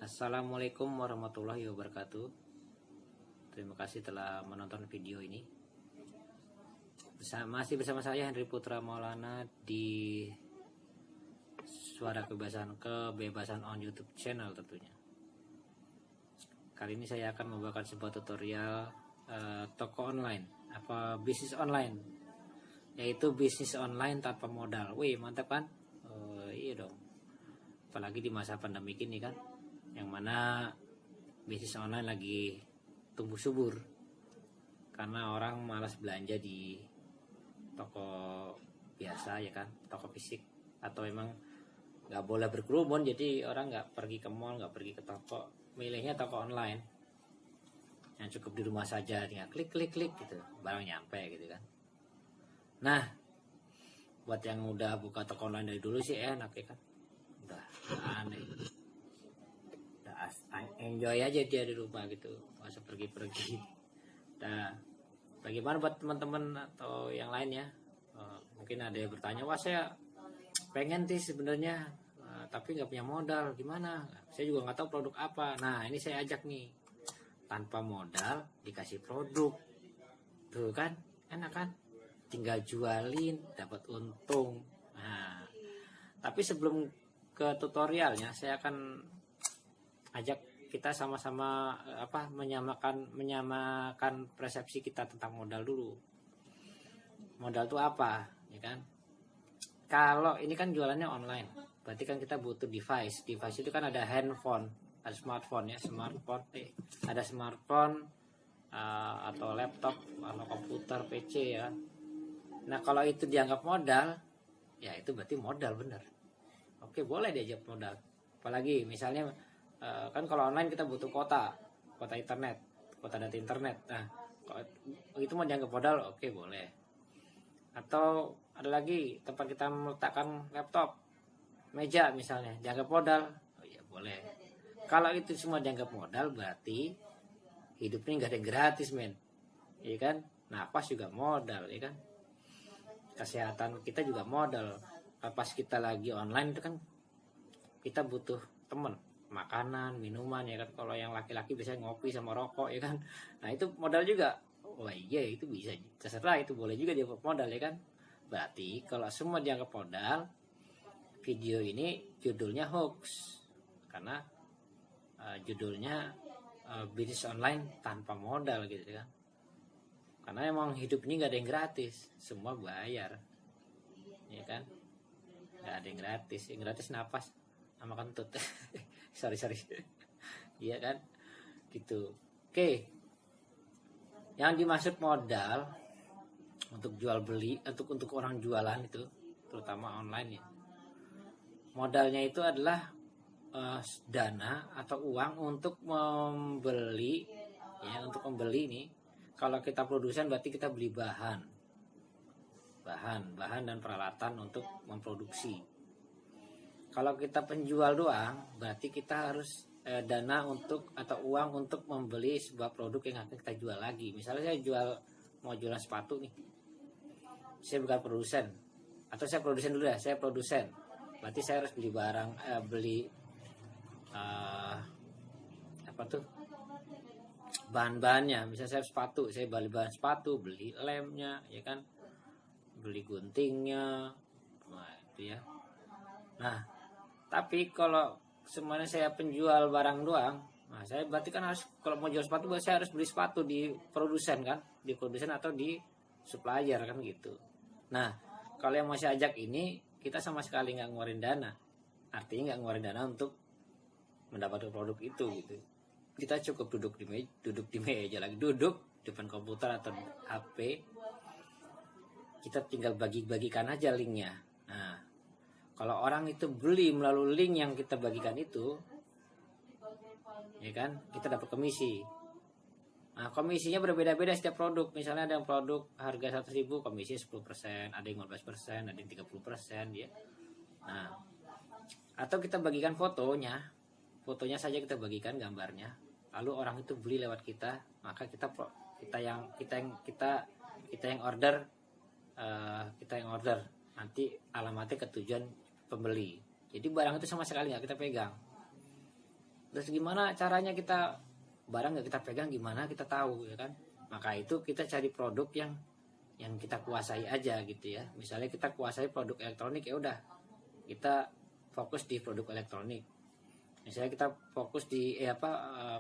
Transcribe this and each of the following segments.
Assalamualaikum warahmatullahi wabarakatuh. Terima kasih telah menonton video ini. Masih bersama saya Henry Putra Maulana di Suara Kebebasan on YouTube channel tentunya. Kali ini saya akan membawakan sebuah tutorial toko online, bisnis online, yaitu bisnis online tanpa modal. Wih, mantap kan? Iya dong. Apalagi di masa pandemi ini kan, yang mana bisnis online lagi tumbuh subur karena orang malas belanja di toko biasa ya kan, toko fisik, atau emang nggak boleh berkerumun, jadi orang nggak pergi ke mall, nggak pergi ke toko, milihnya toko online yang cukup di rumah saja, tinggal klik gitu, barang nyampe gitu kan. Nah, buat yang udah buka toko online dari dulu sih enak ya kan, udah aneh, enjoy aja dia di rumah gitu, nggak usah pergi-pergi. Nah, bagaimana buat teman-teman atau yang lainnya? Mungkin ada yang bertanya, wah saya pengen sih sebenarnya, tapi nggak punya modal, gimana? Saya juga nggak tahu produk apa. Nah, ini saya ajak nih, tanpa modal dikasih produk, tuh kan, enak kan? Tinggal jualin, dapat untung. Nah, tapi sebelum ke tutorialnya, saya akan ajak kita sama-sama menyamakan persepsi kita tentang modal dulu. Modal itu apa, ya kan? Kalau ini kan jualannya online, berarti kan kita butuh device. Device itu kan ada handphone, ada smartphone ya, ada smartphone atau laptop atau komputer PC ya. Nah, kalau itu dianggap modal, ya itu berarti modal bener. Oke, boleh diajak modal. Apalagi misalnya kan kalau online kita butuh kuota internet, kuota data internet. Nah, kalau itu mau dianggap modal, oke boleh. Atau ada lagi tempat kita meletakkan laptop, meja misalnya, dianggap modal, oh ya boleh. Kalau itu semua dianggap modal, berarti hidup ini nggak ada yang gratis, men, iya kan? Napas juga modal, ya kan? Kesehatan kita juga modal. Pas kita lagi online itu kan kita butuh temen, makanan, minuman ya kan. Kalau yang laki-laki biasanya ngopi sama rokok ya kan. Nah, itu modal juga. Wah iya, itu bisa, terserah, itu boleh juga dianggap modal ya kan. Berarti kalau semua dianggap modal, video ini judulnya hoax, karena judulnya bisnis online tanpa modal gitu kan. Karena emang hidup ini gak ada yang gratis, semua bayar ya kan. Gak ada yang gratis, yang gratis napas sama kentut. sorry iya kan gitu. Oke, yang dimaksud modal untuk jual beli, untuk orang jualan itu, terutama online ya, modalnya itu adalah dana atau uang untuk membeli ya, untuk membeli ini. Kalau kita produsen berarti kita beli bahan dan peralatan untuk memproduksi. Kalau kita penjual doang, berarti kita harus dana untuk atau uang untuk membeli sebuah produk yang akan kita jual lagi. Misalnya saya mau jualan sepatu nih, saya bukan produsen, atau saya produsen dulu ya, saya produsen, berarti saya harus beli barang, bahan-bahannya. Misalnya saya sepatu, saya beli bahan sepatu, beli lemnya ya kan, beli guntingnya, nah itu ya. Nah, tapi kalau semuanya saya penjual barang doang, nah saya berarti kan harus, kalau mau jual sepatu saya harus beli sepatu di produsen kan, di produsen atau di supplier kan gitu. Nah, kalau yang mau saya ajak ini, kita sama sekali nggak ngeluarin dana, artinya nggak ngeluarin dana untuk mendapatkan produk itu gitu. Kita cukup duduk di meja lagi, duduk depan komputer atau HP, kita tinggal bagikan aja linknya. Nah, kalau orang itu beli melalui link yang kita bagikan itu, ya kan, kita dapat komisi. Nah, komisinya berbeda-beda setiap produk. Misalnya ada yang produk harga 100.000, komisi 10%, ada yang 15%, ada yang 30% ya. Nah, atau kita bagikan fotonya saja kita bagikan gambarnya. Lalu orang itu beli lewat kita, maka kita yang order, nanti alamatnya ke tujuan pembeli. Jadi barang itu sama sekali nggak kita pegang. Terus gimana caranya kita, barang nggak kita pegang gimana kita tahu, ya kan? Maka itu kita cari produk yang kita kuasai aja gitu ya. Misalnya kita kuasai produk elektronik, ya udah kita fokus di produk elektronik. Misalnya kita fokus di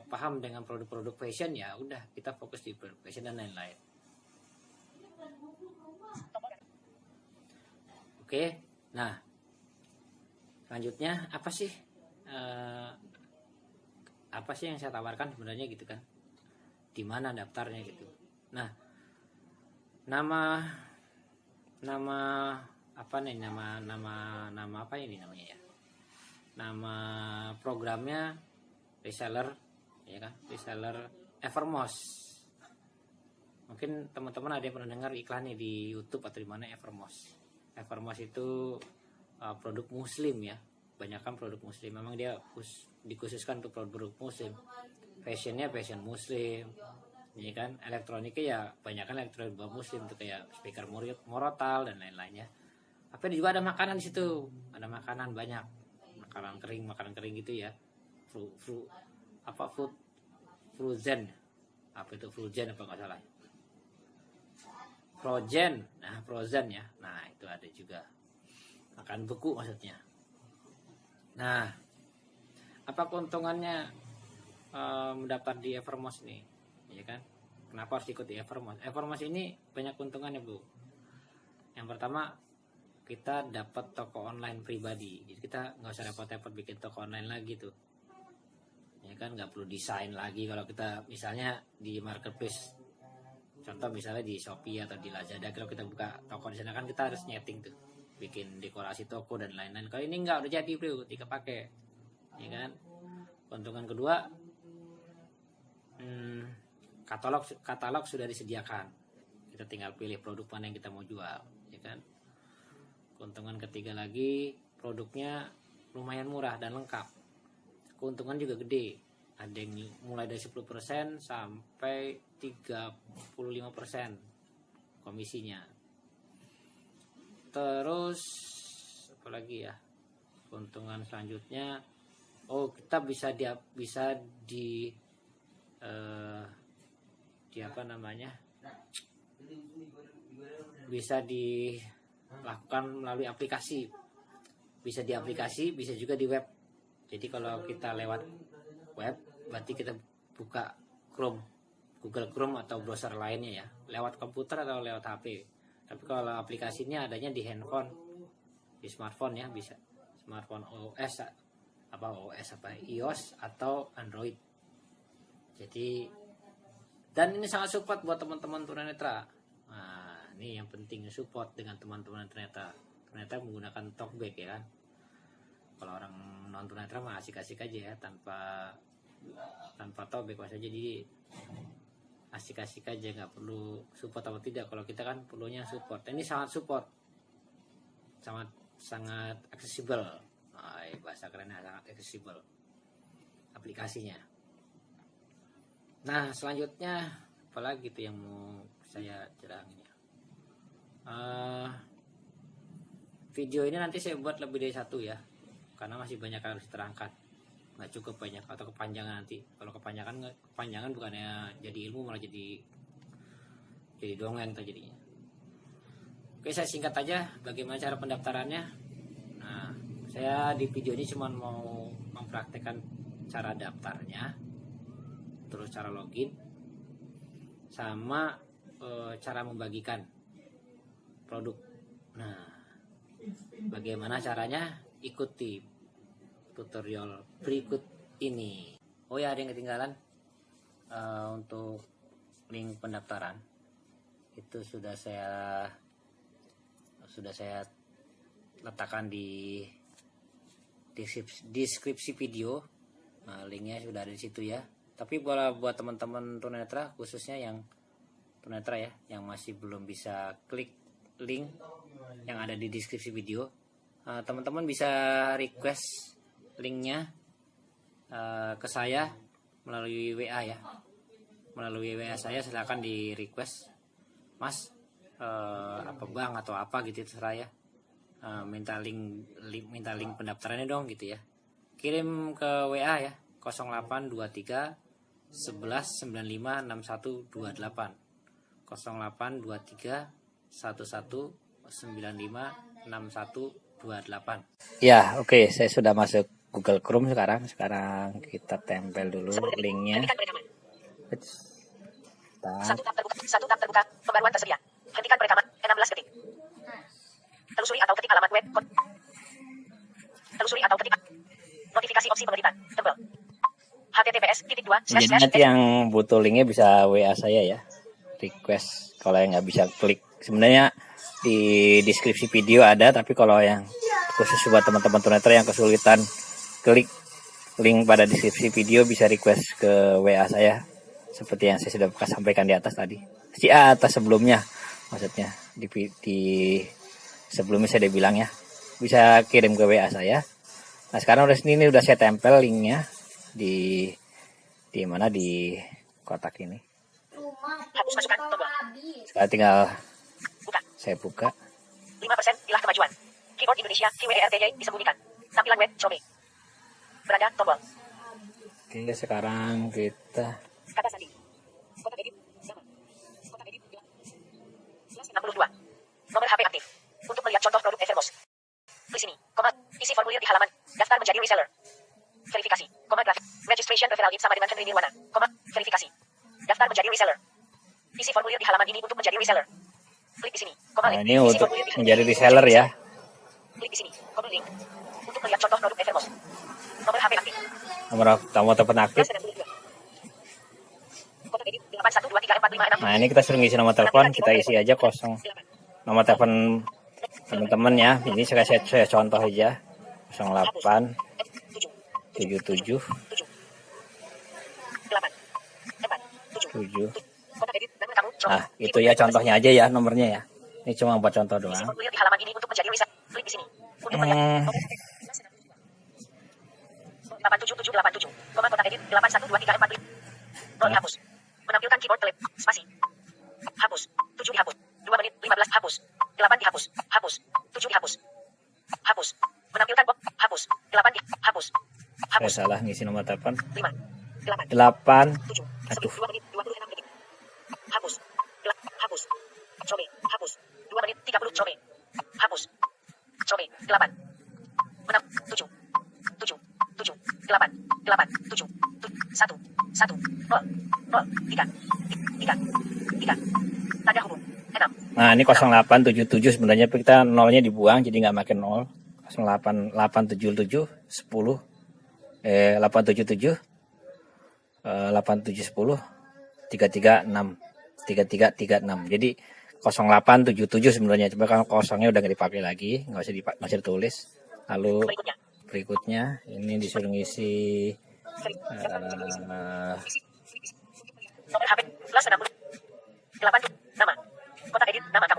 paham dengan produk-produk fashion, ya udah kita fokus di produk fashion dan lain-lain. Oke, nah selanjutnya apa sih yang saya tawarkan sebenarnya gitu kan? Di mana daftarnya gitu? Nah, nama apa nih, nama apa ini namanya ya? Nama programnya reseller, ya kan? Reseller Evermost. Mungkin teman-teman ada yang pernah dengar iklannya di YouTube atau di mana Evermost. Evermost itu produk muslim ya, banyakkan produk muslim. Memang dia dikhususkan untuk produk muslim. Fashionnya fashion muslim, ya kan. Elektroniknya ya banyakkan elektronik muslim, tuh kayak speaker Morotal dan lain-lainnya. Tapi juga ada makanan di situ, ada makanan banyak, makanan kering gitu ya. Frozen, apa itu frozen apa nggak salah? Frozen ya. Nah itu ada juga, makan beku maksudnya. Nah, apa keuntungannya mendaftar di Evermost nih, ya kan? Kenapa harus ikut di Evermost? Evermost ini banyak keuntungannya, Bu. Yang pertama, kita dapat toko online pribadi. Jadi kita nggak usah repot-repot bikin toko online lagi tuh, ya kan? Nggak perlu desain lagi. Kalau kita misalnya di marketplace, contoh misalnya di Shopee atau di Lazada, kalau kita buka toko di sana kan kita harus nyeting tuh, bikin dekorasi toko dan lain-lain. Kalau ini nggak, udah jadi bro, tinggal pakai, ya kan? Keuntungan kedua, katalog sudah disediakan, kita tinggal pilih produk mana yang kita mau jual, ya kan? Keuntungan ketiga lagi, produknya lumayan murah dan lengkap. Keuntungan juga gede, ada yang mulai dari 10% sampai 35% komisinya. Terus apalagi ya keuntungan selanjutnya, kita bisa bisa dilakukan melalui aplikasi, bisa di aplikasi, bisa juga di web. Jadi kalau kita lewat web, berarti kita buka Google Chrome atau browser lainnya ya, lewat komputer atau lewat HP. Tapi kalau aplikasinya adanya di handphone, di smartphone ya, bisa smartphone iOS atau Android. Jadi, dan ini sangat support buat teman-teman tunanetra. Nah, ini yang penting, support dengan teman-teman tunanetra menggunakan talkback ya kan. Kalau orang non tunanetra mah asik-asik aja ya, tanpa talkback saja. Jadi asik-asik aja, nggak perlu support atau tidak. Kalau kita kan perlunya support. Ini sangat support, sangat aksesibel. Bahasa kerennya sangat aksesibel aplikasinya. Nah selanjutnya apalagi itu yang mau saya cerangin ya. Video ini nanti saya buat lebih dari satu ya, karena masih banyak yang harus diterangkan. Nggak cukup banyak atau kepanjangan nanti. Kalau kepanjangan bukannya jadi ilmu, malah jadi dongeng jadinya. Oke, saya singkat aja bagaimana cara pendaftarannya. Nah, saya di video ini cuma mau mempraktekkan cara daftarnya, terus cara login, sama cara membagikan produk. Nah, bagaimana caranya? Ikuti tutorial berikut ini. Oh ya, ada yang ketinggalan. Untuk link pendaftaran itu sudah saya letakkan di deskripsi video. Nah, linknya sudah ada di situ ya. Tapi buat teman-teman tunanetra, khususnya yang tunanetra ya, yang masih belum bisa klik link yang ada di deskripsi video, teman-teman bisa request linknya ke saya melalui WA ya. Melalui WA saya silakan di request, Mas, apa bang atau apa gitu, terserah ya. Minta link pendaftarannya dong gitu ya. Kirim ke WA ya, 0823 11 95 6128 0823 11 95 6128. Ya, oke, saya sudah masuk Google Chrome sekarang. Sekarang kita tempel dulu linknya. Satu tab terbuka. Pembaruan tersedia. Hentikan perekaman 16 detik. Telusuri atau ketik alamat web. Telusuri atau ketik notifikasi opsi pengeditan. Tebal. https:// Jadi nanti yang butuh linknya bisa WA saya ya. Request kalau yang nggak bisa klik. Sebenarnya di deskripsi video ada, tapi kalau yang khusus buat teman-teman tunanetra yang kesulitan klik link pada deskripsi video bisa request ke WA saya. Seperti yang saya sudah sampaikan di atas tadi. Di atas sebelumnya, maksudnya di sebelumnya saya udah bilang ya. Bisa kirim ke WA saya. Nah sekarang ini udah saya tempel linknya di mana di kotak ini. Hapus masukan tombol. Sekarang tinggal buka. Saya buka. 5% ilah kemajuan. Keyboard Indonesia QWERTY disembunyikan. Tampilan web coba. Beranda tombol. Oke, sekarang kita kata sandi. Kotak edit nama. Kotak edit 62. Nomor HP aktif. Untuk melihat contoh produk Evermos. Di sini, isi formulir di halaman. Daftar menjadi reseller. Verifikasi, grafik. Registration referral sama dengan Henry Nirwana, verifikasi. Daftar menjadi reseller. Isi formulir di halaman ini untuk menjadi reseller. Klik di sini, nah, ini untuk menjadi reseller ya. Klik di sini, link. Untuk melihat contoh produk Evermos. Nomor HP aktif. Nomor telepon aktif. Nah, ini kita suruh ngisi nomor telepon, kita isi aja kosong. Nomor telepon teman-teman ya. Ini saya contoh aja. 08 77 7. Nah, itu ya contohnya aja ya nomornya ya. Ini cuma buat contoh doang. 87787, kotak edit 812345. Hapus. Menampilkan keyboard telep, spasi. Hapus. 7 dihapus. 2 menit 15 hapus. 8 dihapus. Hapus. 7 dihapus. Hapus. Menampilkan box. Hapus. 8 dihapus. Hapus. Saya salah ngisi nomor telepon. 5 8 7. Aduh. 2 menit 26 detik. Hapus. Hapus. Coba. Hapus. 2 menit 30 coba. Hapus. Coba. 8 7 7 7 8 8 7 1 1 0 0 3 3 tanda hubung 6. Nah ini 0877 sebenarnya kita nolnya dibuang jadi nggak makin 0. 0887 10 877 8710 336 3336. Jadi 0877 sebenarnya, coba kalau kosongnya udah nggak dipakai lagi, nggak usah ditulis. Lalu berikutnya ini disuruh ngisi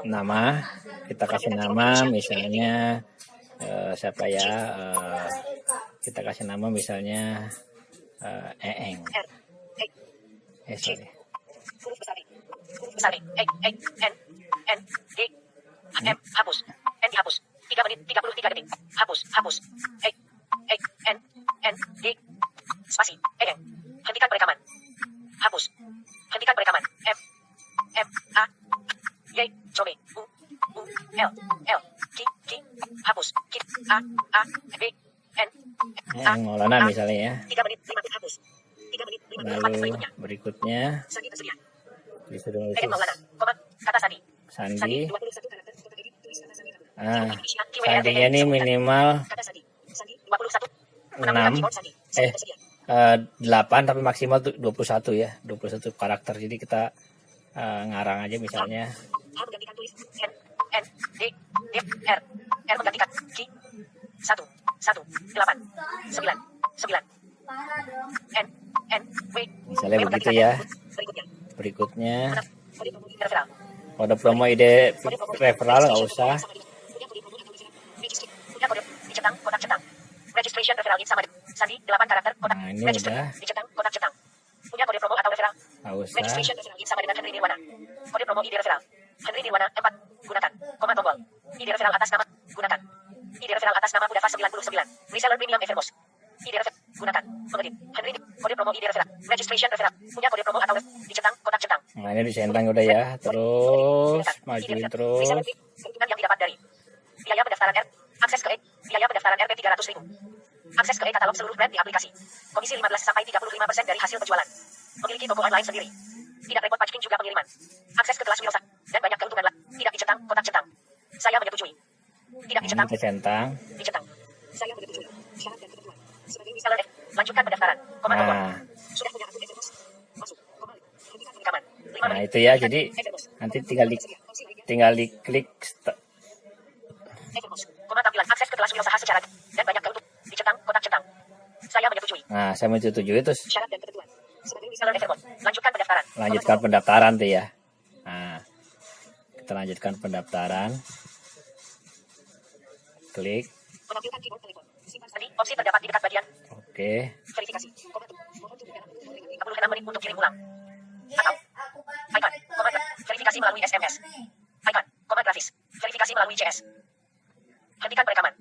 nama. Kita kasih nama misalnya siapa ya, kita kasih nama misalnya Eeng. Sorry. Hapus. N dihapus. 3 menit 33 detik. Hapus. Hapus. N D spasi. Hentikan perekaman. Hapus. Hentikan perekaman. M A Y coba. U L K hapus. A B N Maulana misalnya ya. 3 menit 5 detik hapus. 3 menit 5 detik. Lalu berikutnya disuruh ngisi kata Sandi. Sandi. Nah, sandinya ini minimal 6 8 tapi maksimal 21 ya, 21 karakter. Jadi kita ngarang aja misalnya menggantikan tulis N D R menggantikan K 1 1 8 9 N W misalnya begitu ya. Berikutnya kode promo ide referral nggak usah. Registration referral sama Sandi 8 karakter kotak. Nah, ini udah. Dicetang kotak cetang. Punya kode promo atau referral? Nggak usah. Registration referral sama dengan Henry Nirwana. Kode promo ide referral. Henry Nirwana 4 gunakan. Koma tombol. Ide referral atas nama gunakan. Ide referral atas nama Budafa 99. Reseller premium Evermos. Ide referral gunakan. Mengedit. Henry Kode promo ID referral. Registration referral. Punya kode promo atau dicentang, kotak centang. Nah, ini disentang udah ya. Terus majuin terus. Keuntungan yang didapat dari biaya pendaftaran akses ke biaya pendaftaran Rp 300.000. Akses ke e-katalog seluruh brand di aplikasi. Komisi 15-35% dari hasil penjualan. Memiliki toko online sendiri. Tidak repot packaging juga pengiriman. Akses ke kelas Wilsa. Dan banyak keuntungan lain. Tidak dicentang, kotak centang. Saya menyetujui. Tidak Ini dicentang. kita centang. Dicentang. Saya menyetujui. Syarat dan ketentuan. Sebagai reseller lanjutkan pendaftaran. Komando tombol. Nah, Sudah punya akun Evernote. Masuk. Kembali. Hentikan rekaman. 5 nah menit. itu ya. Jadi nanti tinggal diklik Evernote. Tampilan akses ke kelas usaha secara dan banyak keuntungan. Dicentang, kotak centang. Saya menyetujui. Nah, saya menyetujui terus Syarat dan ketentuan. Sebagai reseller Evernote. Lanjutkan pendaftaran. lanjutkan pendaftaran tuh ya. Nah, kita lanjutkan pendaftaran. Klik. Menampilkan keyboard telepon. Simpan sandi. Opsi terdapat di dekat bagian Oke. verifikasi. Komando. Mohon tunggu dalam 36 menit untuk kirim ulang. Atau icon. Komando. Verifikasi melalui SMS. Icon. Komando grafis. Verifikasi melalui CS. Hentikan perekaman.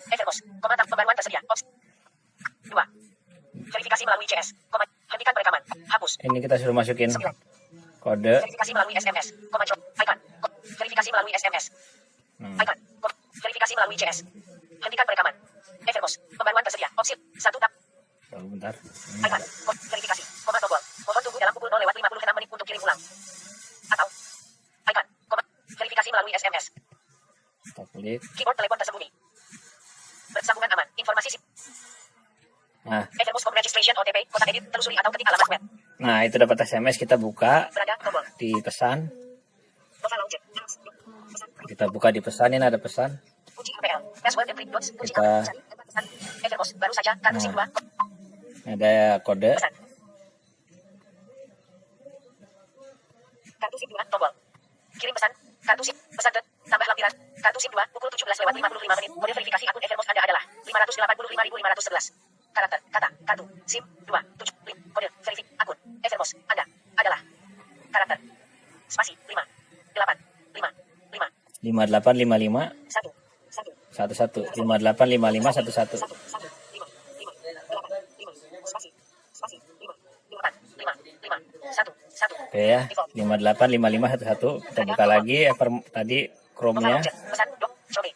Evernote. Komando pembaruan tersedia. Opsi 2. Verifikasi melalui CS. Komando. Hentikan perekaman. Hapus. Ini kita suruh masukin 9. kode. Verifikasi melalui SMS. Komando. Icon. Verifikasi melalui SMS. Icon. Verifikasi melalui CS. Hentikan perekaman. Evernote. Pembaruan tersedia. Opsi 1 tab. Tunggu bentar. Icon. Verifikasi. Komando tombol. Mohon tunggu dalam pukul 0:56 menit untuk kirim ulang. Atau icon. Verifikasi melalui SMS. Kita klik. Keyboard telepon tersembunyi. Bersambungan aman. Informasi Nah, Evernote Home Registration OTP. Kotak edit. Telusuri atau ketik alamat web. nah itu dapat SMS, kita buka Beranda. Tombol. di pesan. Profile launcher. Pesan. Kita buka di pesan, ini ada pesan. Kunci HPL. Password encrypt dots. Kunci Kita- HPL. Pesan. Evernote. Baru saja. Kartu SIM 2. Ada kode. Pesan. Kartu SIM 2. Tombol. Kirim pesan. Kartu SIM. Pesan ke. Tambah lampiran. Kartu SIM 2. Pukul 17:55 menit. Kode verifikasi akun Evernote Anda adalah 585.511. Karakter. Kata. Kartu. SIM 2. 7. Kode. Verifik. Akun. Evernote Anda adalah. Karakter. Spasi. 5. 8. 5. 5. 5855 1. 1. 11 5855 11. 1. 1. 5. 5. 8. 5. Spasi. Spasi. 5. 8. 5. 5. 1. 1. Oke ya. 5855 11. Kita buka lagi tadi Chrome-nya. Pesan. Dok. Coba.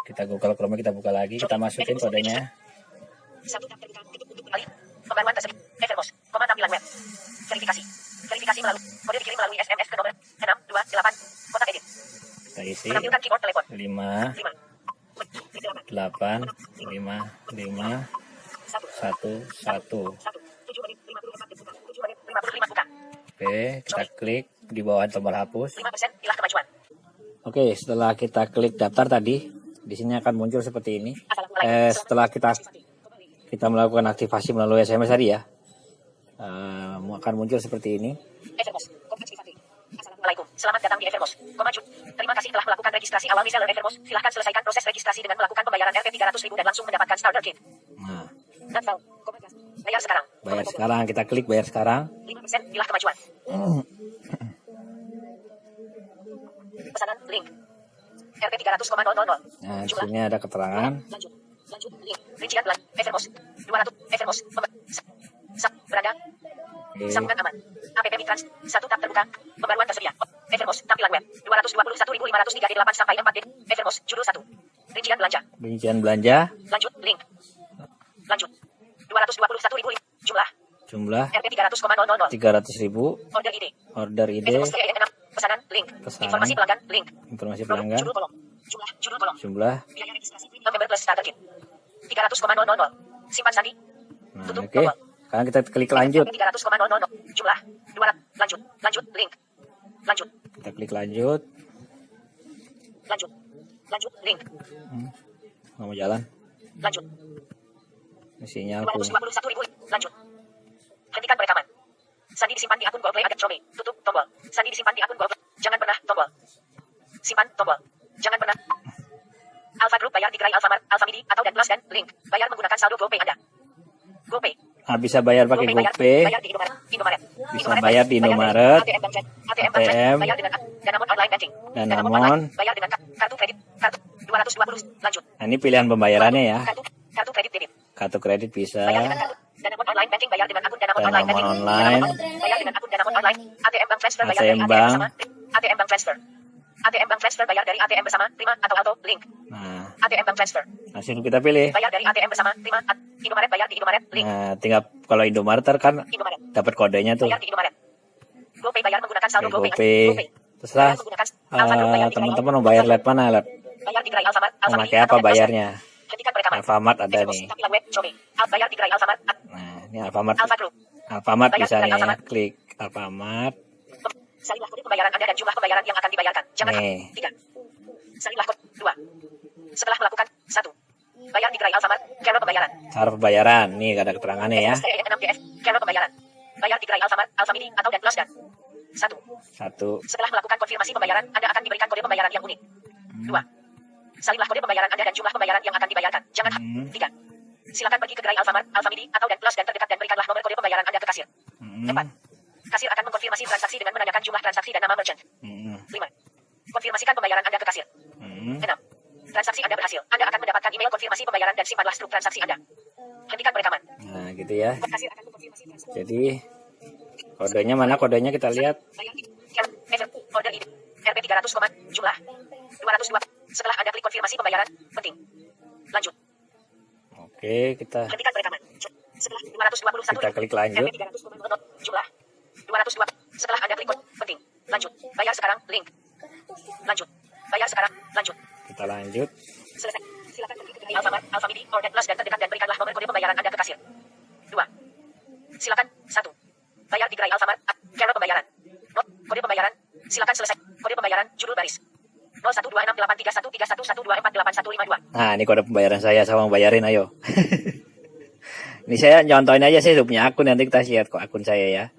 Kita Google Chrome, kita buka lagi, kita masukin kodenya. Satu tab terbuka. Tutup untuk kembali. Pembaruan tersebut. Evernote. Komando tampilan web. Verifikasi. Verifikasi melalui kode dikirim melalui SMS ke nomor 628. Kotak edit. Kita isi Menampilkan keyboard telepon. 5 5. 8 5 5 1. 1 1. 1. 7 menit 54 detik. 7 menit 55 buka. Oke, kita klik di bawah tombol hapus. 5% ilah kemajuan. Oke, setelah kita klik daftar tadi, di sini akan muncul seperti ini. Assalamualaikum. Setelah kita melakukan aktivasi melalui SMS tadi ya, akan muncul seperti ini. Evernote. Aktivasi. Assalamualaikum. Selamat datang di Evernote. Maju. Terima kasih telah melakukan registrasi awal reseller Evernote. Silahkan selesaikan proses registrasi dengan melakukan pembayaran Rp 300.000 dan langsung mendapatkan starter kit. Nah, Nafal. Bayar sekarang. bayar sekarang, kita klik bayar sekarang. 5% ilah kemajuan. Pesanan link. Rp 300,000. Nah, di sini ada keterangan. Lanjut. Lanjut. Link. Rincian belanja. Evernote. 200. Evernote. Beranda. Oke. Sambungan aman. App Mitrans. 1 tab terbuka. Pembaruan tersedia. Evernote. Tampilan web. 221.503 sampai 4 Evernote. Judul 1. Rincian belanja. Rincian belanja, Lanjut. Link. Lanjut. 221.000. Jumlah. jumlah Rp 300,000. 300.000, Order ID. order ide, Evernote TN 6. Pesanan. Link. Pesanan. Informasi pelanggan. Link. informasi Produk. pelanggan, Judul kolom. Jumlah. Judul kolom. jumlah. Biaya registrasi premium member plus starter kit. 300,000. Simpan sandi. Nah, Tutup. oke. Tombol. Sekarang kita klik lanjut. 300,000. Jumlah. 200. Lanjut. Lanjut. Link. Lanjut. Kita klik lanjut. Lanjut. Lanjut. Link. Nggak mau jalan. Lanjut. Ini sinyalku. 221.000. Lanjut. Hentikan perekaman. Sandi disimpan di akun Google Play agar coba. Tutup. Tombol. Sandi disimpan di akun Google. Jangan pernah. Tombol. Simpan. Tombol. Jangan pernah. Alpha Group bayar di gerai Alfamart, Alfamidi, atau Dan Plus dan Link. Bayar menggunakan saldo GoPay Anda. GoPay. Ah, bisa bayar pakai GoPay, Bayar di Indomaret. Indomaret. bisa bayar di Indomaret, ATM Bank, ATM, ATM, bayar dengan Danamon online banking. Danamon. Online, bayar dengan kartu kredit, kartu 220. Lanjut. Nah, ini pilihan pembayarannya ya. Kartu kredit debit. Kartu kredit bisa, Bayar dengan kartu Danamon online banking bayar dengan akun Danamon Danamon online banking. online. Bayar dengan akun Danamon online. ATM Bank Transfer bayar ATM dari Bank. ATM bersama. ATM Bank Transfer. ATM Bank Transfer bayar dari ATM bersama. Prima atau Alto link. Nah, ATM Bank Transfer. langsung kita pilih. Bayar dari ATM bersama. Prima. Indomaret bayar di Indomaret link. Nah, tinggal kalau Indomaret kan Indomaret. dapat kodenya tuh. Bayar di Indomaret. GoPay bayar menggunakan saldo Oke, GoPay. GoPay. Terserah teman-teman mau bayar lewat mana, lewat Bayar di gerai Alfamart. memakai apa bayarnya. Hentikan perekaman. Alfamart ada nih. Tampilan web coba. Bayar di gerai Alfamart. Nah, ini Alfamart. Alfa Group. Alfamart Bayar misalnya ya. Alfamart. Klik Alfamart. Salinlah kode pembayaran Anda dan jumlah pembayaran yang akan dibayarkan. Jangan Nih. 3. Salinlah kode 2. Setelah melakukan 1. Bayar di gerai Alfamart. Cara pembayaran. Cara pembayaran. Nih ada keterangannya ya. STN 6GF. Cara pembayaran. Bayar di gerai Alfamart, Alfamidi atau Dan Plus dan 1. Satu. Setelah melakukan konfirmasi pembayaran, Anda akan diberikan kode pembayaran yang unik. 2. Salinlah kode pembayaran Anda dan jumlah pembayaran yang akan dibayarkan. Jangan 3. Silakan pergi ke gerai Alfamart, Alfamidi atau Dan Plus dan terdekat dan berikanlah nomor kode pembayaran Anda ke kasir. 4. Kasir akan mengkonfirmasi transaksi dengan menanyakan jumlah transaksi dan nama merchant. 5. Konfirmasikan pembayaran Anda ke kasir. 6. Transaksi Anda berhasil. Anda akan mendapatkan email konfirmasi pembayaran dan simpanlah struk transaksi Anda. Hentikan perekaman. Nah, gitu ya. Kasir akan mengkonfirmasi transaksi. Jadi kodenya mana? Kodenya kita lihat. Order ID RP 300, jumlah 202. Setelah Anda klik konfirmasi pembayaran, penting. Lanjut. Oke, kita Hentikan perekaman. Setelah 221. kita klik lanjut. RP 300, jumlah 202. Setelah Anda klik penting. Lanjut. Bayar sekarang, link. Lanjut. Bayar sekarang, lanjut. Kita lanjut. Selesai. Silakan pergi ke gerai Alfamart, Alfamidi, or Dan Plus dan terdekat dan berikanlah nomor kode pembayaran Anda ke kasir. 2. Silakan 1. Bayar di gerai Alfamart. Cara pembayaran. Kode pembayaran. Silakan selesai. Kode pembayaran. Judul baris. 0126831311248152. Nah, ini kode pembayaran saya sama bayarin ayo. Ini saya contohin aja, saya udah punya akun, nanti kita lihat kok akun saya ya.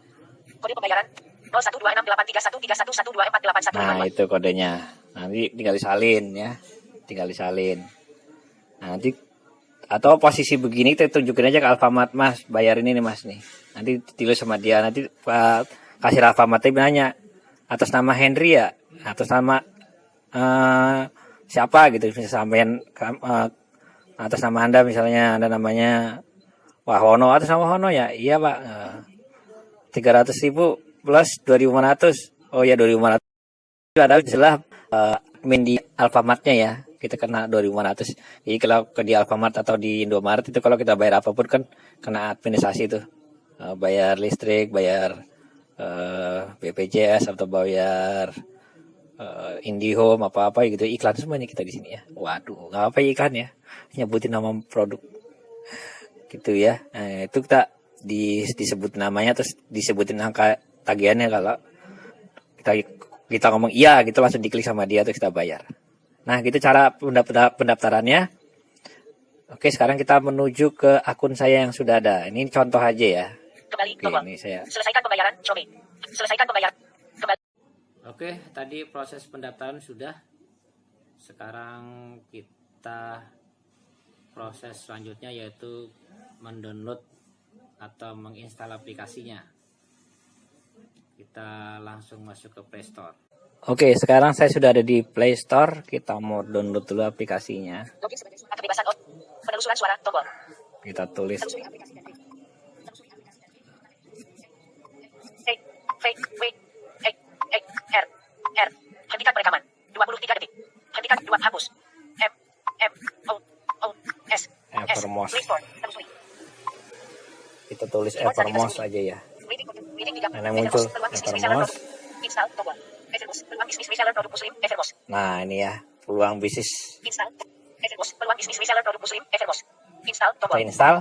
Kode pembayaran 0126831311248152. Nah, itu kodenya. Nanti tinggal disalin ya. Tinggal disalin. Nah, nanti atau posisi begini kita tunjukin aja ke Alfamart, Mas, bayarin ini Mas nih. Nanti ditulis sama dia, nanti kasir Alfamart nanya atas nama Henry ya, atas nama siapa gitu, misalnya sampean atas nama Anda, misalnya Anda namanya Wahono, atas nama Wahono ya, iya Pak, 300.000 plus 2.500, oh ya 2.500, ada jelas admin di Alfamartnya ya, kita kena 2.500. Jadi kalau di Alfamart atau di Indomaret itu kalau kita bayar apapun kan kena administrasi itu, bayar listrik, bayar BPJS atau bayar IndiHome apa-apa gitu, iklan semuanya kita di sini ya. Waduh, nggak apa iklan ya, nyebutin nama produk gitu ya. Nah, itu kita disebut namanya, terus disebutin angka tagihannya. Kalau kita ngomong iya gitu, langsung diklik sama dia terus kita bayar. Nah, gitu cara pendaftarannya. Oke, sekarang kita menuju ke akun saya yang sudah ada. Ini contoh aja ya. Kembali. Oke, ini saya. Selesaikan pembayaran. Coba. Selesaikan pembayaran. Kembali. Oke, tadi proses pendaftaran sudah. Sekarang kita proses selanjutnya yaitu mendownload atau menginstal aplikasinya. Kita langsung masuk ke Play Store. Oke, sekarang saya sudah ada di Play Store. Kita mau download dulu aplikasinya. Login sebagai kebebasan penelusuran suara tombol. Kita tulis Telusuri aplikasi dan R. Hentikan perekaman. 23 detik. Hentikan 2 hapus. S. Evermost. Play Store. Telusuri. Kita tulis Evermost aja ya. Nah, yang muncul Evermost. Install tombol. Evermost. Peluang bisnis reseller produk muslim. Evermost. Nah, ini ya, peluang bisnis. Install. Evermost. Peluang bisnis reseller produk muslim. Evermost. Install Kita tombol. install.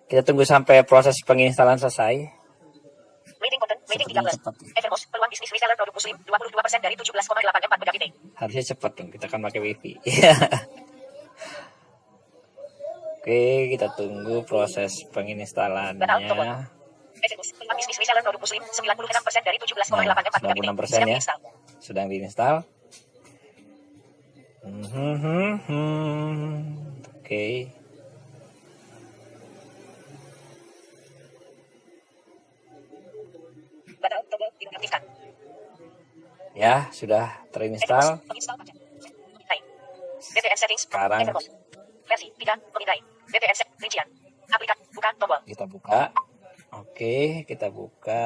Kita tunggu sampai proses penginstalan selesai. Waiting button. Waiting 13. Cepat. Evermost. Peluang bisnis reseller produk muslim. 22% dari 17,84 Mbps. Harusnya cepat dong, kita kan pakai wifi. Iya. Oke, kita tunggu proses penginstalannya. Evermost. Peluang bisnis reseller produk muslim. 96% dari 17,84 Mbps. 96% ya. Install. Sedang diinstal. Oke. Batal tombol dinonaktifkan. Ya, sudah terinstall. Menginstal paket. Hai. VPN settings. Sekarang Evermost. Versi 3. Memindai. VPN set. Rincian. Buka tombol. Kita buka. Oke, kita buka.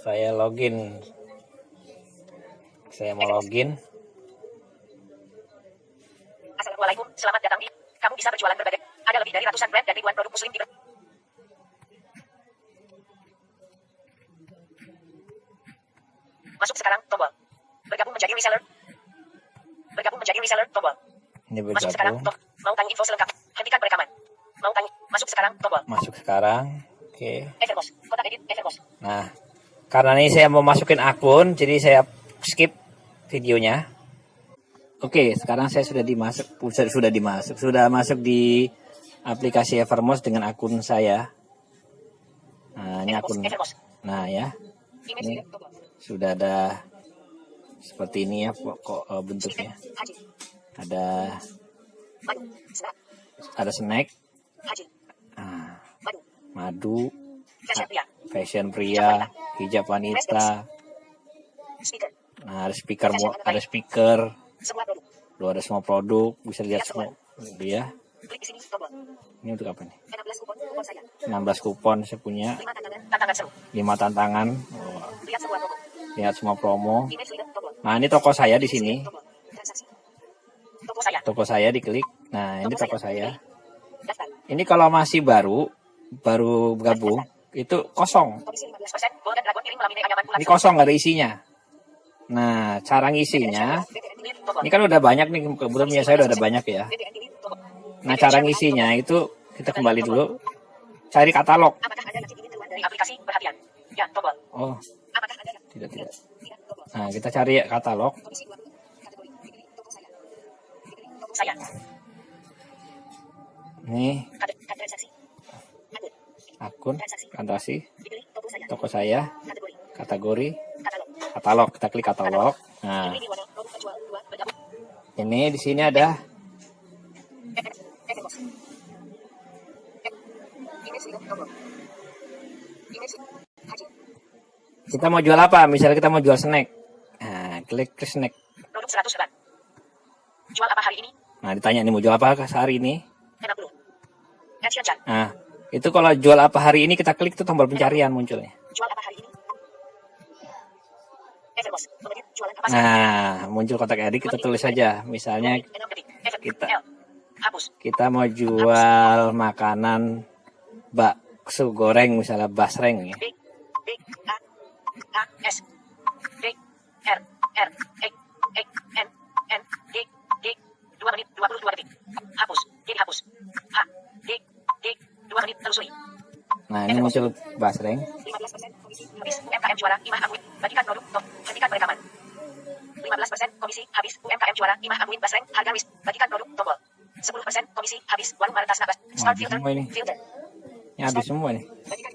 Saya login. Saya mau login. Assalamualaikum, selamat datang di. Kamu bisa berjualan berbagai. Ada lebih dari ratusan brand dan ribuan produk muslim di. Masuk sekarang tombol. Bergabung menjadi reseller. Bergabung menjadi reseller tombol. Ini Masuk sekarang bergabung. tombol. Mau tanya info selengkap. Hentikan perekaman. Mau tanya. Masuk sekarang tombol. Masuk sekarang. Oke. Everboss. Kotak edit Everboss. Nah, karena ini saya mau masukin akun, jadi saya skip videonya. Oke, sekarang saya sudah masuk di aplikasi Evermost dengan akun saya. Nah, ini akun. Everboss. Nah, ya. Image Ini tombol. sudah ada seperti ini ya kok bentuknya. Haji. Ada Madu. Snack. ada snack, Haji. ah, Madu. madu, Fashion pria. fashion pria, hijab wanita. Speaker. Nah, ada speaker, Semua produk. lu ada semua produk, bisa lihat semua. Itu ya. Klik di sini tombol. Ini untuk apa nih? 16 kupon saya. 16 kupon saya punya, 5 tantangan seru. 5 tantangan. Lihat semua toko. Lihat semua promo. Image leader tombol. Nah, ini toko saya di sini. Tombol. Transaksi. Toko saya. Toko saya diklik. Nah, ini toko saya. Daftar. Ini kalau masih baru gabung, itu kosong. Komisi 15%. Golden Dragon kirim melalui anyaman bulan. Ini kosong, nggak ada isinya. Nah, cara ngisinya, ini kan udah banyak nih, kebetulan punya saya udah ada banyak ya. Nah, cara ngisinya itu kita kembali dulu, cari katalog. Apakah Anda yakin ini keluar dari aplikasi perhatian? Ya, tombol. Oh, Apakah Anda yakin? tidak. Tidak, tombol. Nah, kita cari katalog. Komisi 20. Kategori. Pilih toko saya. Pilih toko saya. Nih, Transaksi. akun, transaksi, Pilih toko saya. toko saya, Kategori. kategori, Katalog. katalog. Kita klik katalog. Nah, Pilih warna produk penjual 2 bergabung. ini di sini ada. Everboss. Image leader tombol. Image Haji. Kita mau jual apa? Misalnya kita mau jual snack. Nah, klik ke snack. Produk 100 gram. Jual apa hari ini? Nah, ditanya nih mau jual apa sehari ini. 60. Action chat. Nah, itu kalau jual apa hari ini kita klik tuh tombol pencarian munculnya. Jual apa hari ini? Everboss. Mengenai jualan apa? Nah, muncul kotak edit, kita tulis saja. Misalnya 6 detik. Efek kita- L. Hapus. kita mau jual makanan bakso goreng, misalnya basreng ya. B. B. A. S. D. R. R. E. E. N. N. D. D. 2 menit 22 detik. Hapus. Jadi hapus. H. D. D. 2 menit telusuri. Nah, ini muncul basreng. 15% komisi habis UMKM juara Imah Akuin. Bagikan produk top. Hentikan perekaman. 15% komisi habis UMKM juara Imah Akuin Basreng. Harga wis. Bagikan produk tombol. 10% komisi habis warung Maritas Nabas. Start filter. semua ini. Filter. Ini habis semua nih. Bagikan.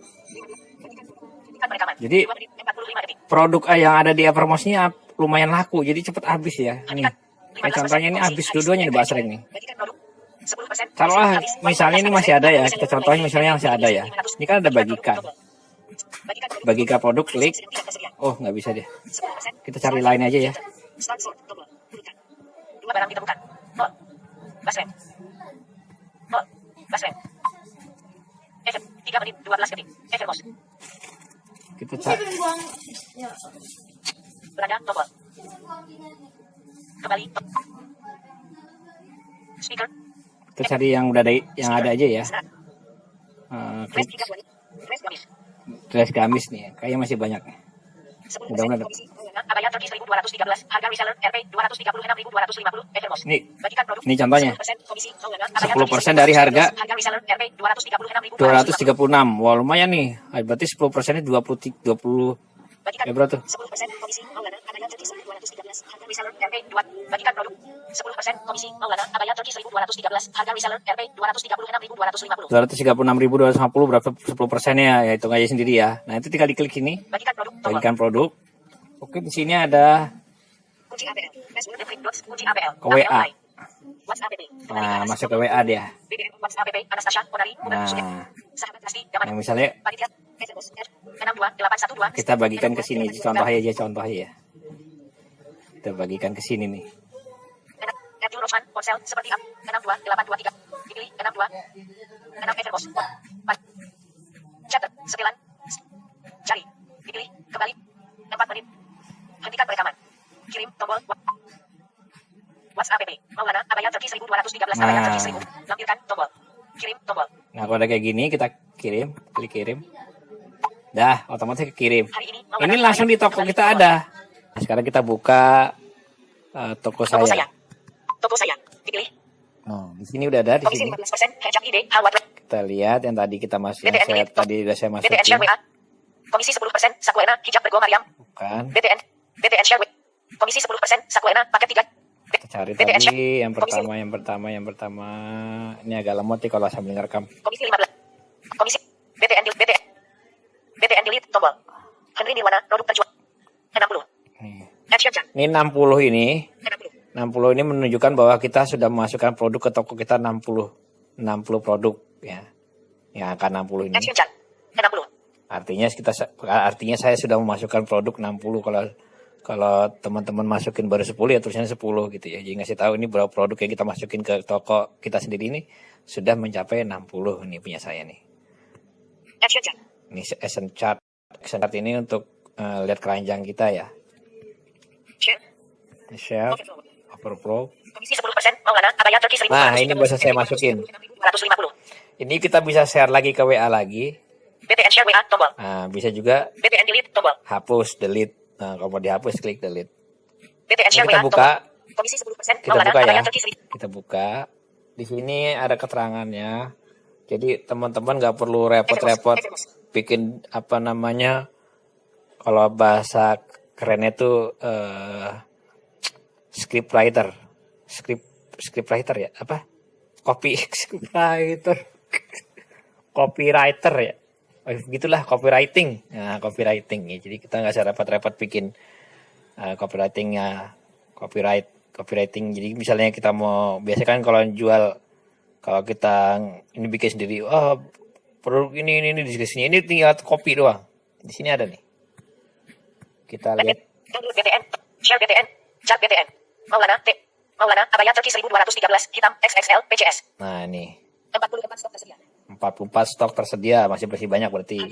Bagikan produk. Hentikan perekaman. Jadi 2 menit 45 detik. produk yang ada di Evermost-nya lumayan laku, jadi cepet habis ya. Nih, kayak contohnya ini habis dua-duanya nih basreng nih. Bagikan produk. 10% Taruhlah misalnya ini masih ada ya, kita contohin misalnya masih ada ya. Ini kan ada bagikan. Bagikan produk, klik. Oh, nggak bisa dia. Kita cari lain aja ya. Start sort tombol. Berikan. 2 barang ditemukan. Mall. Basreng. Mall. Basreng. Efek 3 menit 12 detik. Everboss. Kita cari. Berada tombol. Kembali. Speaker. Kita cari yang udah ada, yang ada aja ya. Snack. Klik Dress 3 menit. Dress gamis. dress gamis nih, kayaknya masih banyak. 10% Mudah-mudahan. komisi. Abaya Turki 1213. Harga reseller RP 236.250. Everboss. Nih, Bagikan produk. ini contohnya. 10% komisi. 10% dari harga Harga reseller RP 236.250. 236. Wah, lumayan nih. Berarti 10%-nya 20 Bagikan ya berapa tuh? 10% komisi Maulana Abaya Turki 1213. Harga reseller RP 2. Bagikan produk. 10% komisi Maulana Abaya Turki 1213. Harga reseller RP 236.250. 236.250 berapa 10%-nya ya, hitung aja sendiri ya. Nah, itu tinggal diklik ini, Bagikan produk. Tombol. bagikan produk. Oke, di sini ada Kunci APL. Facebook Netflix Docs. Kunci APL. Ke WA. APL. WhatsApp app. nah, masuk ke WA dia. BBM WhatsApp app. Anastasia Onari. Nah, Sahabat Pasti. Daman. yang misalnya Panitia. Everboss. 62812. kita bagikan ke sini, contoh aja ya. Kita bagikan ke sini nih. Erjun Rosman. Ponsel. Seperti apa? 62823. Dipilih 62. 6 Everboss. Catat. Setelan. Cari. Dipilih. Kembali. 4 menit. Hentikan perekaman. Kirim tombol. WhatsApp. Maulana. Abaya Turki 1213. Abaya Turki 1000. Lampirkan tombol. Kirim tombol. Nah, kalau ada kayak gini kita kirim, klik kirim. Dah, otomatis kekirim. Hari ini. Ini langsung di toko kita ada. Nah, sekarang kita buka toko Toko saya. saya. Toko saya. Dipilih. Nah, di sini udah ada di Komisi sini. 15%. Hejab ID. Hawat. Kita lihat yang tadi kita masuk, yang BTN saya Elite. tadi udah saya BTN Share masukin. WA. Komisi 10%. Sakuena. Hijab Bergo Mariam. Bukan. BTN Share WA. Komisi 10%. Sakuena. Paket 3. Kita cari BTN tadi yang Komisi- pertama. Ini agak lemot nih kalau sambil ngerekam. Komisi 15. Komisi BTN Delete tombol. Henry Nirwana. Produk terjual. 60. Nih. Action Chat. Ini 60 ini. 60. 60 ini menunjukkan bahwa kita sudah memasukkan produk ke toko kita 60 produk ya. Yang angka 60 ini. Action Chat. 60. Artinya saya sudah memasukkan produk 60. Kalau teman-teman masukin baru 10 ya tulisannya 10 gitu ya. Jadi ngasih tahu ini berapa produk yang kita masukin ke toko kita sendiri ini sudah mencapai 60 ini punya saya nih. Action Chat. Ini action chart. Action chart ini untuk lihat keranjang kita ya. Share. Share, Overflow. overflow. Komisi 10%. Maulana. Abaya Turki 1000. Nah, ini bisa saya masukin. 250. Ini kita bisa share lagi ke WA lagi. BTN Share WA tombol. Nah, bisa juga BTN Delete tombol. hapus, delete. Nah, kalau mau dihapus klik delete. BTN Ini Share kita WA buka, tombol. Komisi 10%. kita Maulana. buka ya. Abaya Turki 1000. Kita buka. Di sini ada keterangannya. Jadi teman-teman nggak perlu repot-repot bikin apa namanya. Kalau bahasa kerennya tuh script writer ya, apa? Script writer. Copywriter ya. Gitulah copywriting. Nah, copywriting ya. Jadi kita nggak usah repot-repot bikin copywriting. Jadi misalnya kita mau, biasanya kan kalau kita ini bikin sendiri, produk ini di sini ini tinggal copy doang. Di sini ada nih. Kita lihat. Download BTN. Share BTN. Chat BTN. Maulana. Abaya Turki 1213. Hitam. XXL. PCS. Nah, ini 44 stok tersedia. 44 stok tersedia, masih banyak berarti.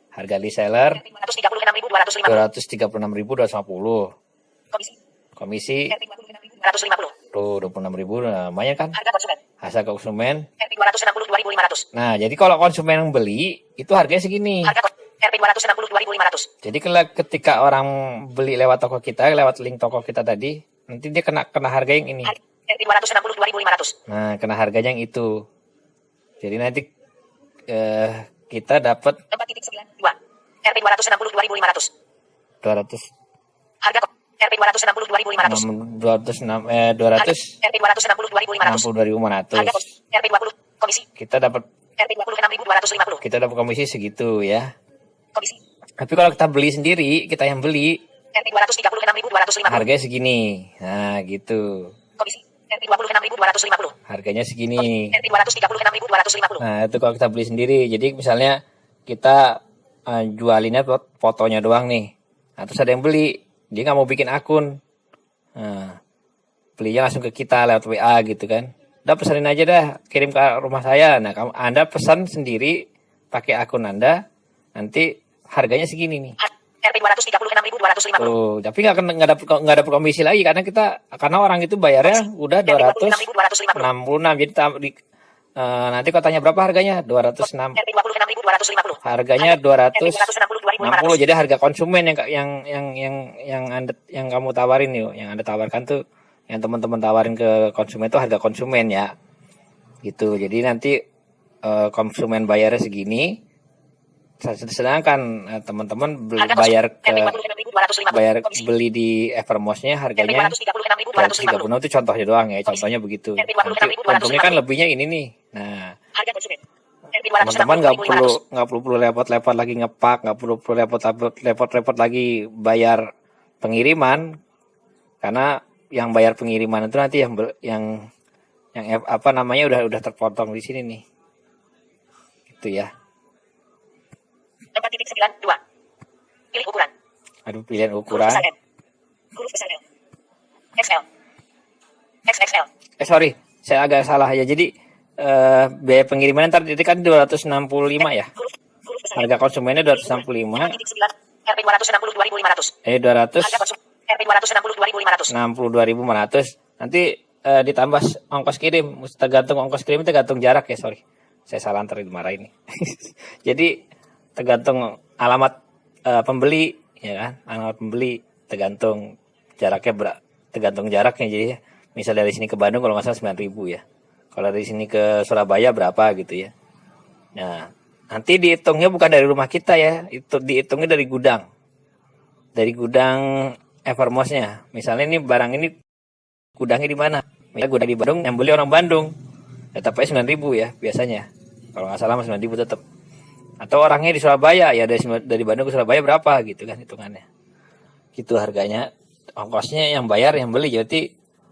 Harga reseller. Harga reseller 536.250. 236.250. Komisi RP 26.250. tuh 26.000, lumayan kan? Harga konsumen. Harga konsumen. RP 262.500. Nah, jadi kalau konsumen yang beli itu harganya segini. RP 262.500. Jadi ketika orang beli lewat toko kita, lewat link toko kita tadi, nanti dia kena harga yang ini. RP 262.500. Nah, kena harganya yang itu. Jadi nanti kita dapat 4.92. RP 262.500. 200 Harga RP 262.500. 200 RP 262.500. 62.500. Harga RP 20 komisi. Kita dapat RP 26.250. komisi segitu ya. Komisi. Tapi kalau kita beli sendiri, kita yang beli, RP 236.250. harganya segini. Nah, gitu. Komisi. RP 26.250. Harganya segini. RP 236.250. Nah, itu kalau kita beli sendiri. Jadi misalnya kita jualinnya fotonya doang nih. Nah, terus ada yang beli, dia nggak mau bikin akun. Nah, belinya langsung ke kita lewat WA gitu kan. Udah pesanin aja dah, kirim ke rumah saya. Nah, Anda pesan sendiri pakai akun Anda, nanti harganya segini nih. RP 236.250. Tuh, tapi nggak dapet komisi lagi karena orang itu bayarnya udah 266. Jadi nanti kalau tanya berapa harganya? 206. RP 26.250. Harganya 260. 262.500. Jadi harga konsumen yang kamu tawarin nih, yang Anda tawarkan tuh, yang teman-teman tawarin ke konsumen itu harga konsumen ya. Gitu. Jadi nanti konsumen bayarnya segini. Sedangkan teman-teman beli di Evermost-nya harganya 236 itu contohnya doang ya, contohnya begitu. Nanti untungnya kan lebihnya ini nih. Nah, teman-teman nggak perlu repot-repot lagi ngepak, nggak perlu repot-repot lagi bayar pengiriman, karena yang bayar pengiriman itu nanti yang apa namanya udah terpotong di sini nih, gitu ya. 4.92. Pilih ukuran. Aduh, pilihan ukuran. Huruf besar L. XL. XXL. Sorry, saya agak salah ya. Jadi biaya pengiriman ntar itu kan 265 ya. Huruf besar. Harga konsumennya 265. 9, Rp 262.500. 200 Harga konsumen Rp 262.500. 62.500. Nanti ditambah ongkos kirim, tergantung ongkos kirim tergantung jarak ya, sorry. Saya salah ntar dimarahin nih. Jadi tergantung alamat pembeli ya kan, alamat pembeli tergantung jaraknya tergantung jaraknya. Jadi misal dari sini ke Bandung kalau nggak salah 9.000 ya. Kalau dari sini ke Surabaya berapa gitu ya. Nah, nanti dihitungnya bukan dari rumah kita ya, itu dihitungnya dari gudang. Dari gudang Evermose-nya. Misalnya ini barang ini gudangnya di mana? Misalnya gudang di Bandung, yang beli orang Bandung. Tetapnya 9.000 ya biasanya. Kalau nggak salah 9.000 tetap. Atau orangnya di Surabaya, ya dari Bandung ke Surabaya berapa gitu kan hitungannya. Gitu harganya. Ongkosnya yang bayar yang beli, jadi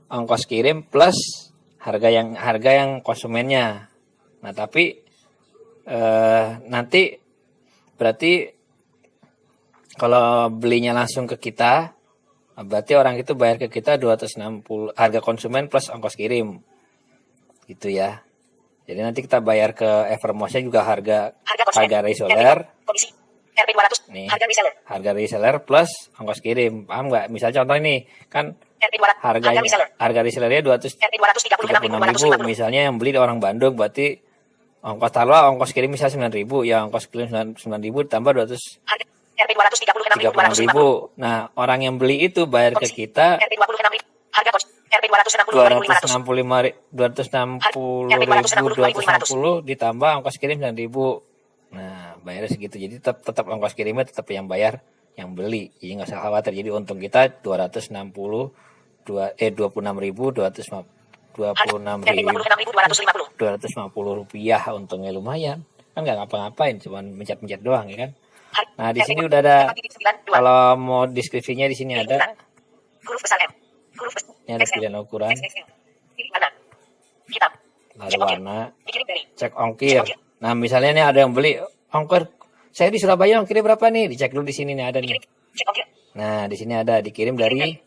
ongkos kirim plus harga yang konsumennya. Nah, tapi nanti berarti kalau belinya langsung ke kita, berarti orang itu bayar ke kita 260 harga konsumen plus ongkos kirim. Gitu ya. Jadi nanti kita bayar ke Evermose juga harga reseller. Komisi Rp 200. Nih, Harga reseller. harga reseller plus ongkos kirim. Paham nggak? Misalnya contoh ini kan Rp 200. harga resellernya Rp 236.550. misalnya yang beli orang Bandung berarti ongkos kirim misalnya 9.000 ya, ongkos kirim 9.000 ditambah 236.550. Rp 236.550. Nah, orang yang beli itu bayar ke kita Rp 26.000. Harga Rp 260.260 ditambah ongkos kirim 9.000. Nah, bayarnya segitu. Jadi tetap ongkos kirimnya tetap yang bayar yang beli. Jadi nggak usah khawatir. Jadi untung kita 26.250 rupiah, untungnya lumayan. Kan nggak ngapa-ngapain, cuma mencet-mencet doang ya kan. Nah, di sini udah ada, kalau mau deskripsinya di sini ada. Huruf besar M. Huruf besar. Ini ada pilihan ukuran, Hitam. lalu warna, Dikirim dari. cek ongkir. Nah, misalnya nih ada yang beli ongkir, saya di Surabaya ongkirnya berapa nih? Dicek dulu di sini nih ada nih. Cek ongkir. Nah, di sini ada dikirim dari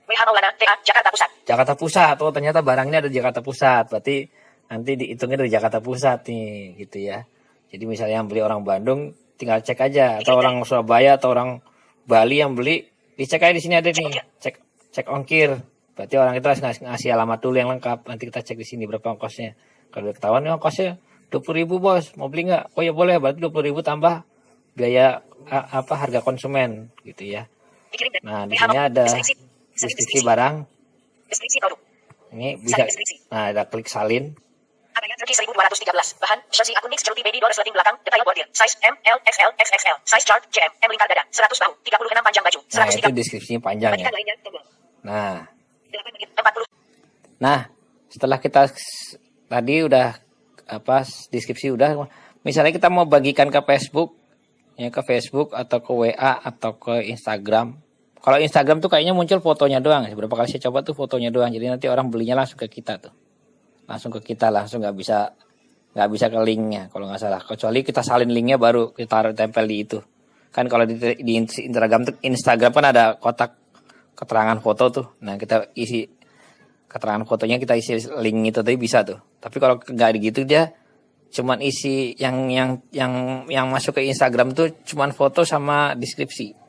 WH Maulana, TA, Jakarta Pusat. Jakarta Pusat. Oh, ternyata barangnya ada di Jakarta Pusat. Berarti nanti dihitungnya dari Jakarta Pusat nih, gitu ya. Jadi misalnya yang beli orang Bandung, tinggal cek aja. Atau orang Surabaya atau orang Bali yang beli, dicek aja di sini ada nih. Cek ongkir. Berarti orang itu harus ngasih alamat dulu yang lengkap. Nanti kita cek di sini berapa ongkosnya. Kalau ketahuan nih ongkosnya 20.000 bos, mau beli nggak? Oh ya boleh, berarti 20.000 tambah biaya harga konsumen, gitu ya. Nah, di sini ada deskripsi barang. Deskripsi produk. Ini bisa. Nah, ada klik salin. Abaya Turki 1213. Bahan, jersey akun mix ceruti baby doll resleting belakang, detail bordir. Size M, L, XL, XXL. Size chart, JM, M lingkar dada, 100 bahu, 36 panjang baju, Nah, 103. itu deskripsinya panjang ya. Bagikan lainnya, tombol. Nah, 8 menit, 40. nah, setelah kita tadi udah deskripsi udah, misalnya kita mau bagikan ke Facebook, ya ke Facebook atau ke WA atau ke Instagram. Kalau Instagram tuh kayaknya muncul fotonya doang. Beberapa kali saya coba tuh fotonya doang. Jadi nanti orang belinya langsung ke kita tuh. Langsung ke kita, langsung nggak bisa ke linknya kalau nggak salah. Kecuali kita salin linknya baru kita tempel di itu. Kan kalau di Instagram kan ada kotak keterangan foto tuh. Nah, kita isi keterangan fotonya, kita isi link itu tadi bisa tuh. Tapi kalau nggak gitu dia cuman isi yang masuk ke Instagram tuh cuman foto sama deskripsi.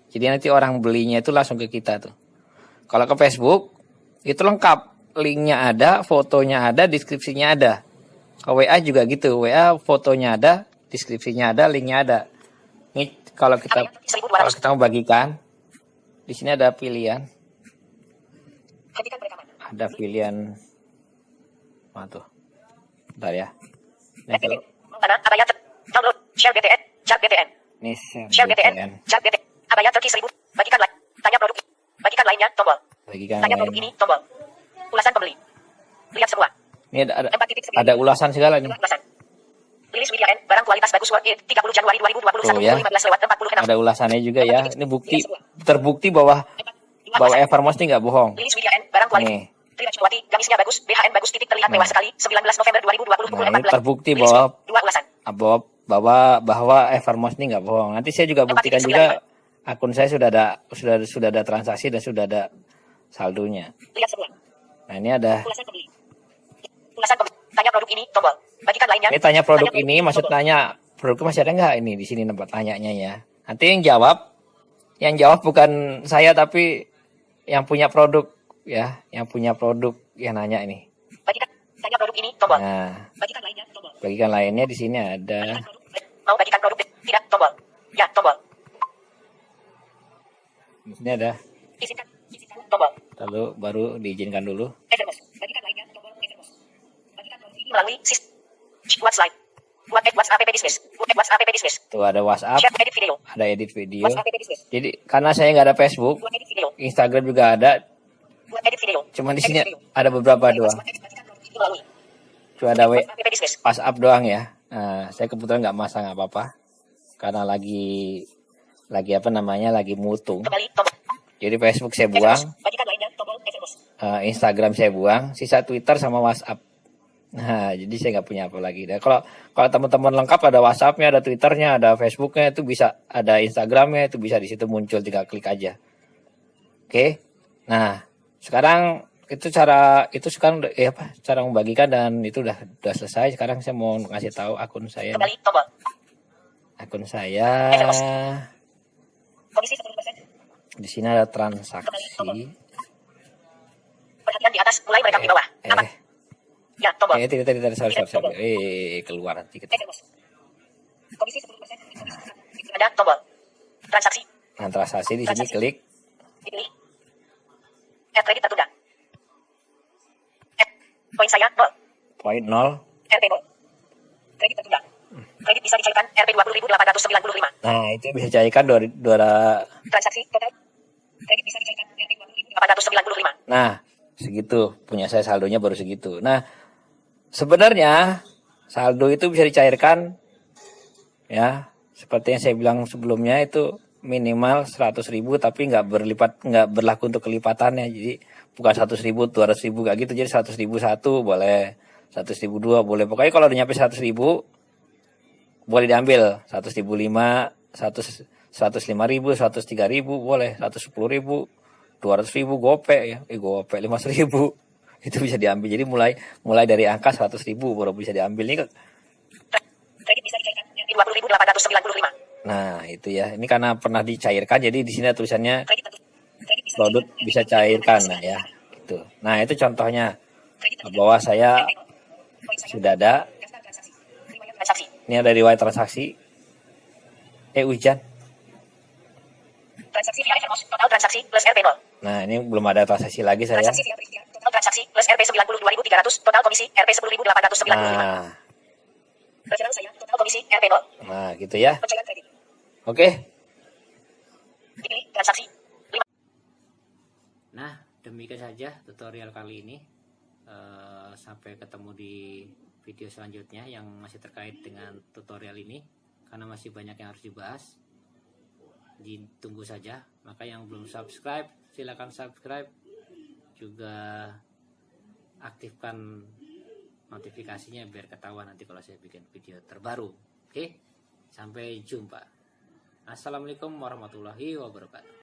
Jadi nanti orang belinya itu langsung ke kita tuh. Kalau ke Facebook itu lengkap, linknya ada, fotonya ada, deskripsinya ada. Ke WA juga gitu, WA fotonya ada, deskripsinya ada, linknya ada. Ini kalau kita mau bagikan, di sini ada pilihan. Ada pilihan, tuh, bentar ya. Abaya download, share BTN, chat BTN. Ini Share BTN, chat BTN. Abaya Turki 1000. Bagikan like, tanya produk. Bagikan lainnya, tombol. Bagikan Tanya produk ini, tombol. Ulasan pembeli. Lihat semua. Ini ada ulasan segala nih. Ulasan. Lilis Widya N. Barang kualitas bagus Word 30 Januari 2021 Tuh, ya. 15 lewat 46. Ada ulasannya juga ya. Ini terbukti bahwa Evermose ini nggak bohong. Lilis Widya N. Barang kualitas. Nih. Trina Cukowati, gamisnya bagus, BHN bagus, titik terlihat mewah sekali. 19 November 2020 pukul Nah, ini 14. terbukti Lilis, bahwa dua ulasan. bahwa Evermose ini nggak bohong. Nanti saya juga buktikan juga akun saya sudah ada transaksi dan sudah ada saldonya. Lihat semua. Nah, ini ada Ulasan pembeli. Ulasan pembeli. Tanya produk ini, tombol. Bagikan lainnya. Ini tanya produk ini, maksud nanya produknya masih ada nggak ini di sini tempat tanyanya ya. Nanti yang jawab bukan saya tapi yang punya produk ya, yang punya produk yang nanya ini. Bagikan tanya produk ini, tombol. Nah, Bagikan lainnya, tombol. bagikan lainnya di sini ada. Mau bagikan produk tidak, tombol. Ya, tombol. Di sini ada. Izinkan, tombol. Lalu baru diizinkan dulu. Evermost. Bagikan lainnya, tombol Evermost. Bagikan produk ini melalui WhatsApp. WhatsApp Business. WhatsApp Business. Tuh ada WhatsApp, Share edit video. ada edit video. WhatsApp Business. Jadi karena saya nggak ada Facebook, Buat edit video. Instagram juga ada, Buat edit video. cuma di sini ada beberapa doang. Bagikan produk ini melalui Cuma ada WhatsApp Business. WhatsApp doang ya. Nah, saya kebetulan nggak masang apa-apa karena lagi apa namanya lagi mutung. Kembali, tombol. Jadi Facebook saya buang, Bagikan lainnya, tombol Evermost. Instagram saya buang, sisa Twitter sama WhatsApp. Nah, jadi saya nggak punya apa lagi. Dan kalau teman-teman lengkap ada WhatsApp-nya, ada Twitternya, ada Facebooknya, itu bisa ada Instagramnya, itu bisa di situ muncul, tinggal klik aja. Oke. Nah, sekarang itu sekarang cara membagikan dan itu udah selesai. Sekarang saya mau ngasih tahu akun saya. Kembali, tombol. Akun saya Komisi 10%. di sini ada transaksi. Perhatian di atas, mulai merekam di bawah. Aman. Ya, tombol. Tidak, sorry. Keluar nanti kita. Evermost. Komisi 10%. Ada tombol. Transaksi. Nah, transaksi di sini klik. Dipilih. Add kredit tertunda. Poin saya, 0. Poin 0. RP 0. Kredit tertunda. Kredit bisa dicairkan Rp 20.895. Nah, itu bisa cairkan 200. Transaksi total. Kredit bisa dicairkan Rp 20.895. Nah, segitu. Punya saya saldonya baru segitu. Nah, sebenarnya saldo itu bisa dicairkan ya, seperti yang saya bilang sebelumnya itu minimal 100.000 tapi nggak berlaku untuk kelipatannya. Jadi bukan 100.000, 200.000 kayak gitu. Jadi 100.000 satu boleh, 100.000 dua boleh. Pokoknya kalau udah nyampe 100.000 boleh diambil. 100.005, 105.000, 103.000 boleh, 110.000, 200.000 gope ya, gope 500.000 itu bisa diambil. Jadi mulai dari angka 100.000 baru bisa diambil nih. Kredit bisa dicairkan Rp 20.895. Nah itu ya, ini karena pernah dicairkan jadi di sini tulisannya Kredit produk bisa cairkan. Nah ya gitu. Nah itu contohnya bahwa saya sudah ada. Transaksi. Ini ada riwayat transaksi. Hujan. Transaksi via Evermost. Total transaksi plus Rp 0. Nah ini belum ada transaksi lagi saya. Transaksi via Pristia. Total transaksi plus Rp 92.300. Total komisi Rp 10.895. Nah, Perkiraan saya total komisi Rp 0. nah gitu ya. Pencairan kredit. Oke. Dipilih transaksi. 5. Nah, demikian saja tutorial kali ini. Sampai ketemu di video selanjutnya yang masih terkait dengan tutorial ini, karena masih banyak yang harus dibahas. Ditunggu saja. Maka yang belum subscribe silakan subscribe, juga aktifkan notifikasinya biar ketahuan nanti kalau saya bikin video terbaru. Oke, sampai jumpa. Assalamualaikum warahmatullahi wabarakatuh.